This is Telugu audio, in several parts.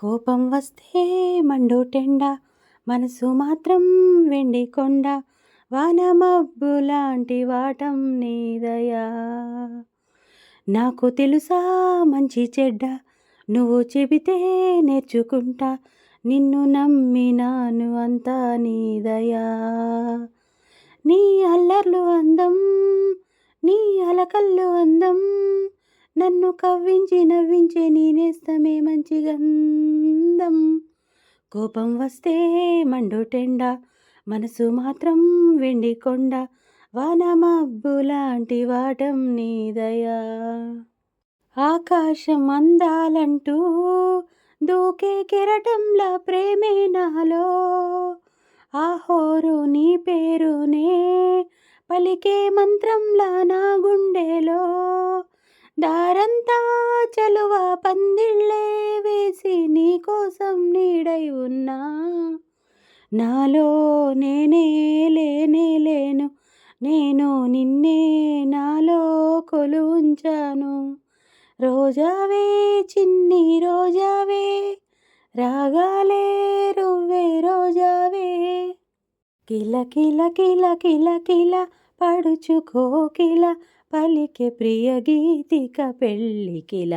కోపం వస్తే మండుటెండ, మనసు మాత్రం వెండి కొండ, వాన మబ్బులాంటి వాటం నీ దయ. నాకు తెలుసా మంచి చెడ్డ, నువ్వు చెబితే నేర్చుకుంటా, నిన్ను నమ్మినాను అంతా నీ దయ. నీ అల్లర్లు అందం, నీ అలకల్లు అందం, నన్ను కవ్వించి నవ్వించే నీ నేస్తమే మంచి గంధం. కోపం వస్తే మండుటెండ, మనసు మాత్రం వెండి కొండ, వాన మబ్బులాంటి వాటం నీ దయ. ఆకాశం అందాలంటూ దూకే కెరటంలా ప్రేమే నాలో, ఆహోరు నీ పేరునే పలికే మంత్రంలా నా గుండెలో, దారంతా చలువ పందిళ్ళే వేసి నీ కోసం నీడై ఉన్నా, నాలో నేనే లేనే లేను, నేను నిన్నే నాలో కొలువుంచాను. రోజావే చిన్ని రోజావే, రాగాలే రువ్వే రోజావే, కిల కిల కిల కిల కిల పడుచుకోకిల, పలికే ప్రియ గీతిక పెళ్ళికిల,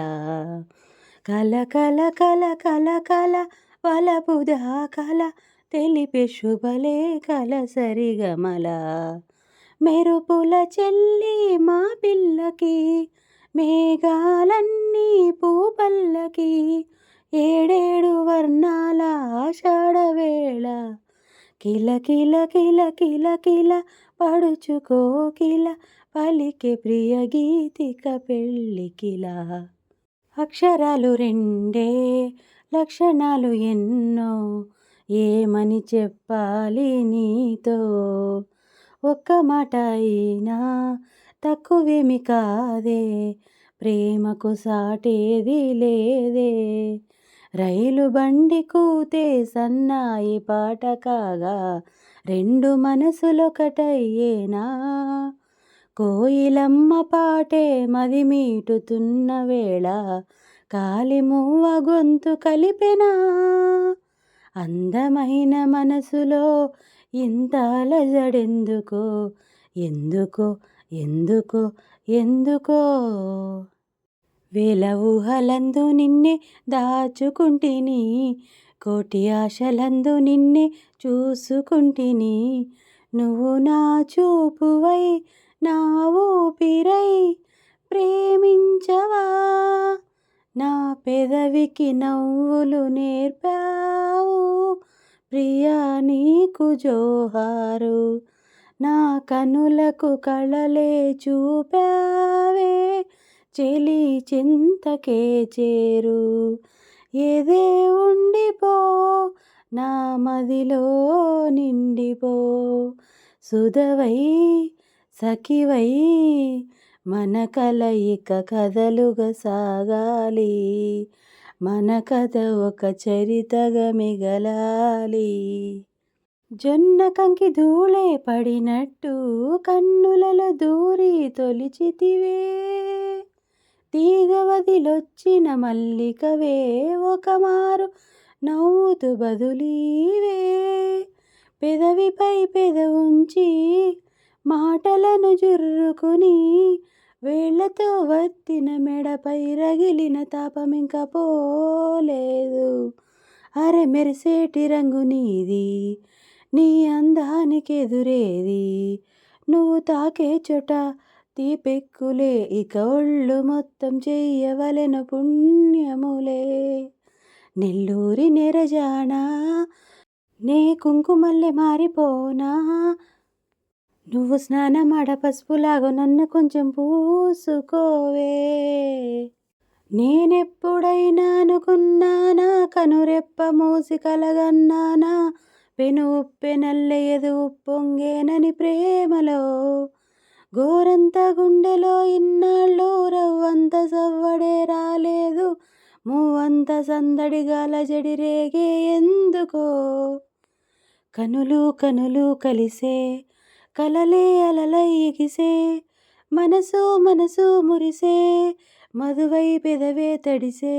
కల కల కల కల కల వలపుదా కల, తెలిపే శుభలేఖల సరిగమల, మెరుపుల చెల్లి మా పిల్లకి, మేఘాలన్నీ పూపల్లకి, ఏడేడు వర్ణాల ఆషాఢవేళ, కిల కిల కిల కిల కిల పడుచుకోకిల, పలికే ప్రియ గీతిక పెళ్ళికిల. అక్షరాలు రెండే, లక్షణాలు ఎన్నో, ఏమని చెప్పాలి నీతో, ఒక్క మాట అయినా తక్కువేమి కాదే, ప్రేమకు సాటేది లేదే. రైలు బండి కూతే సన్నాయి పాట కాగా, రెండు మనసులొకటయ్యేనా, కోయిలమ్మ పాటే మది మీటుతున్న వేళ, కాలిమూవ గొంతు కలిపెనా, అందమైన మనసులో ఇంత అలజడెందుకో, ఎందుకో ఎందుకో ఎందుకో. వేల ఊహలందు నిన్నే దాచుకుంటిని, కోటి ఆశలందు నిన్నే చూసుకుంటిని, నువ్వు నా చూపువై నా ఊపిరై ప్రేమించవా, నా పెదవికి నవ్వులు నేర్పావు, ప్రియా నీకు జోహారు, నా కనులకు కళలే చూపావే, చెలి చింతకే చేరు, ఏదే ఉండిపో నా మదిలో నిండిపో, సుధవై సఖివై మన కలయిక కథలుగా సాగాలి, మన కథ ఒక చరితగా మిగలాలి. జొన్న కంకి ధూళే పడినట్టు కన్నులలో దూరి తొలిచితివే, తీగ వదిలొచ్చిన మల్లికవే ఒకమారు నవ్వుతూ బదులీవే, పెదవిపై పెదవుంచి మాటలను జుర్రుకుని, వేళ్లతో వత్తిన మెడపై రగిలిన తాపమింక పోలేదు. అరె మెరిసేటి రంగు నీది, నీ అందానికెదురేది, నువ్వు తాకే చోట తీపెక్కులే, ఇక ఒళ్ళు మొత్తం చెయ్యవలెను పుణ్యములే. నెల్లూరి నెరజానా నే కుంకుమల్లె మారిపోనా, నువ్వు స్నానమాడ పసుపులాగా నన్ను కొంచెం పూసుకోవే. నేనెప్పుడైనా అనుకున్నానా, కనురెప్ప మూసి కలగన్నానా, పెను ఉప్పెనల్లె ఎదు ఉప్పొంగేనని ప్రేమలో, గోరంత గుండెలో ఇన్నాళ్ళు రవ్వంత సవ్వడే రాలేదు, మూవంత సందడిగాల జడి రేగే ఎందుకో, కనులు కనులు కలిసే కలలే అలలై ఎగిసే, మనసు మనసు మురిసే, మధువై పెదవే తడిసే,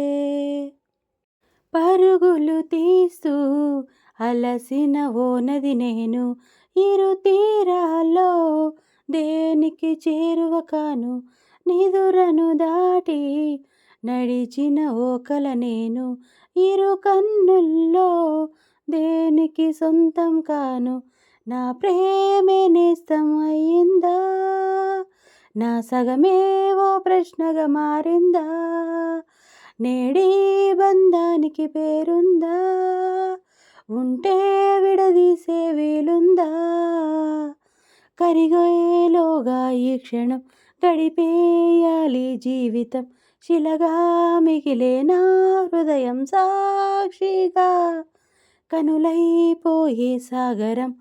పరుగు పరుగులు తీస్తూ అలసిన ఓ నది నేను, ఇరు తీరాల్లో దేనికి చేరువ కాను, నిదురను దాటి నడిచిన ఓ కల నేను, ఇరు కన్నుల్లో దేనికి సొంతం కాను, నా ప్రేమే నేస్తం అయిందా, నా సగమే ఓ ప్రశ్నగా మారిందా, నేడీ బంధానికి పేరుందా, ఉంటే విడదీసే వీలుందా, కరిగేలోగా ఈ క్షణం గడిపేయాలి జీవితం, శిలగా మిగిలే నా హృదయం సాక్షిగా, కనులైపోయే సాగరం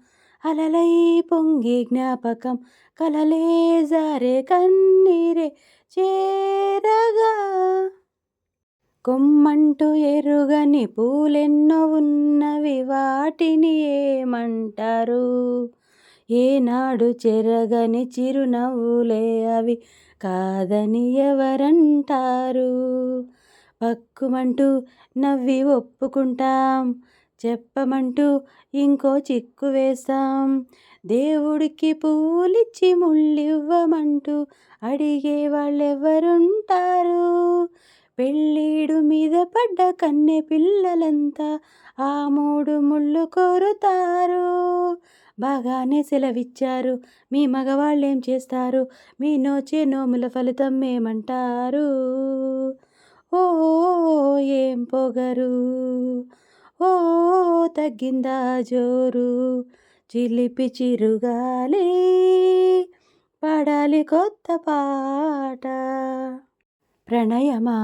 అలలై పొంగే జ్ఞాపకం, కలలే జారే కన్నీరే చేరగా, కొమ్మంటూ ఎరుగని పూలెన్నో ఉన్నవి వాటిని ఏమంటారు, ఏనాడు చెరగని చిరునవ్వులే అవి కాదని ఎవరంటారు, పక్కుమంటూ నవ్వి ఒప్పుకుంటాం, చెప్పమంటూ ఇంకో చిక్కు వేస్తాం, దేవుడికి పూలిచ్చి ముళ్ళివ్వమంటూ అడిగే వాళ్ళెవరుంటారు, పెళ్ళీడు మీద పడ్డ కన్నె పిల్లలంతా ఆ మూడు ముళ్ళు కోరుతారు, బాగానే సెలవిచ్చారు మీ మగవాళ్ళేం చేస్తారు, మీ నోచే నోముల ఫలితం ఏమంటారు, ఓ ఏం పొగరు, ఓ తగ్గిందా జోరు, చిలిపి చిరుగాలి పాడాలి కొత్త పాట, ప్రణయమా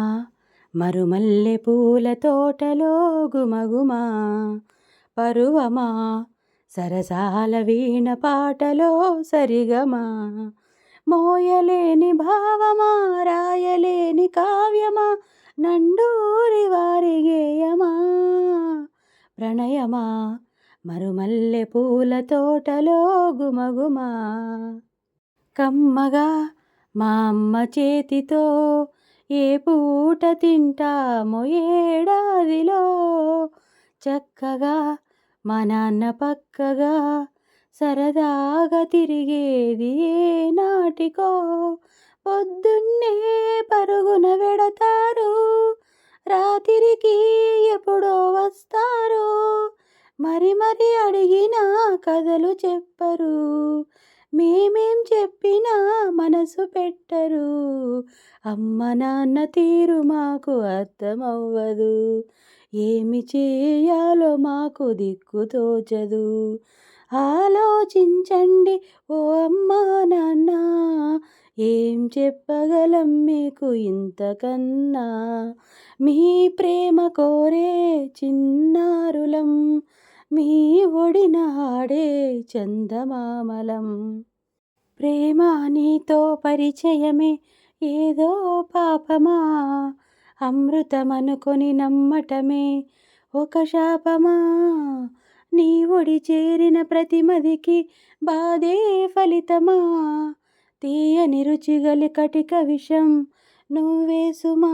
మరుమల్లె పూల తోటలో గుమగుమా, పరువమా సరసాల వీణ పాటలో సరిగమా, మోయలేని భావమా రాయలేని కావ్యమా, నండూరి వారి గేయమా, ప్రణయమా మరుమల్లె పూల తోటలో గుమగుమా, కమ్మగా మా అమ్మ చేతితో ఏ పూట తింటామో ఏడాదిలో, చక్కగా మా నాన్న పక్కగా సరదాగా తిరిగేది ఏ నాటికో, పొద్దున్నే పరుగున వెడతారు రాత్రికి ఎప్పుడో వస్తారు, మరి మరి అడిగినా కథలు చెప్పరు, మేమేం చెప్పినా మనసు పెట్టరు, అమ్మ నాన్న తీరు మాకు అర్థమవ్వదు, ఏమి చేయాలో మాకు దిక్కు తోచదు, ఆలోచించండి ఓ అమ్మా నాన్న, ఏం చెప్పగలం మీకు ఇంతకన్నా, మీ ప్రేమ కోరే చిన్నారులం, మీ ఒడిన ఆడే చందమామలం, ప్రేమ నీతో పరిచయమే ఏదో పాపమా, అమృతమనుకొని నమ్మటమే ఒక శాపమా, నీ ఒడి చేరిన ప్రతిమదికి బాధే ఫలితమా, తీయని రుచిగలి కటిక విషం నువ్వేసుమా,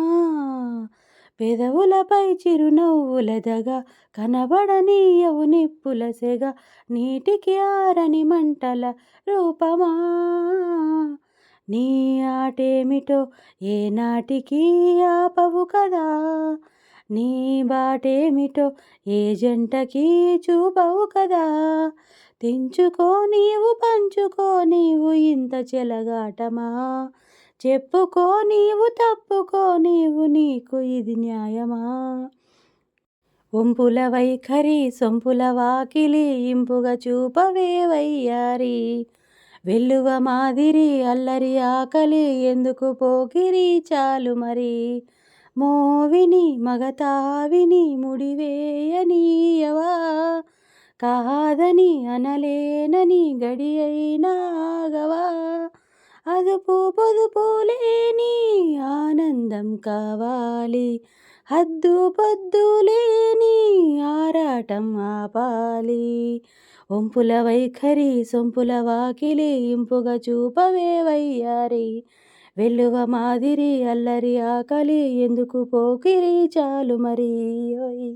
పెదవులపై చిరునవ్వులదగా కనబడనీయవు నిప్పుల సెగ, నీటికి ఆరని మంటల రూపమా, నీ ఆటేమిటో ఏనాటికి ఆపవు కదా, నీ బాటేమిటో ఏ జంటకి చూపవు కదా, తెంచుకో నీవు పంచుకో నీవు ఇంత చెలగాటమా, చెప్పుకో నీవు తప్పుకో నీవు నీకు ఇది న్యాయమా, ఒంపుల వైఖరి సొంపుల వాకిలి ఇంపుగా చూపవే వయ్యారి, వెల్లువ మాదిరి అల్లరి ఆకలి ఎందుకు పోకిరి చాలు మరి, మోవిని మగతావిని ముడివేయనీయవా, కాదని అనలేనని గడి అయినా ఆగవా, అదుపు పొదుపు లేని ఆనందం కావాలి, హద్దు పొద్దు లేని ఆరాటం ఆపాలి, ఒంపుల వైఖరి సొంపుల వాకిలి ఇంపుగా చూపవే వయ్యారి, వెల్లువ మాదిరి అల్లరి ఆకలి ఎందుకు పోకిరి చాలు మరి ఓయ్.